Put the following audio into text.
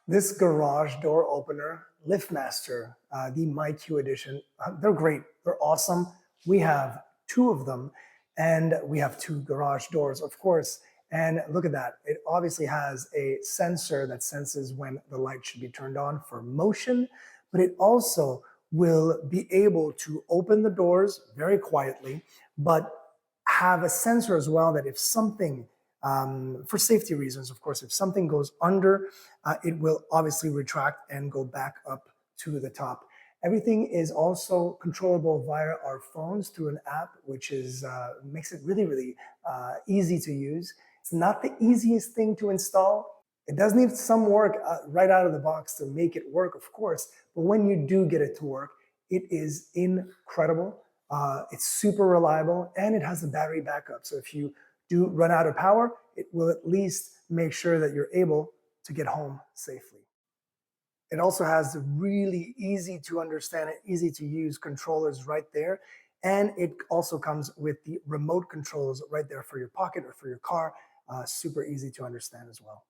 This garage door opener, Liftmaster, the MyQ edition, they're great. They're awesome. We have two of them, and we have two garage doors, of course. And look at that. It obviously has a sensor that senses when the light should be turned on for motion, but it also will be able to open the doors very quietly, but have a sensor as well that if something, for safety reasons, of course, if something goes under, it will obviously retract and go back up to the top. Everything is also controllable via our phones through an app, which is makes it really easy to use. It's not the easiest thing to install. It does need some work right out of the box to make it work, of course, but when you do get it to work, it is incredible. It's super reliable, and it has a battery backup. So if you do run out of power, it will at least make sure that you're able to get home safely. It also has the really easy to understand and easy to use controllers right there. And it also comes with the remote controls right there for your pocket or for your car. Super easy to understand as well.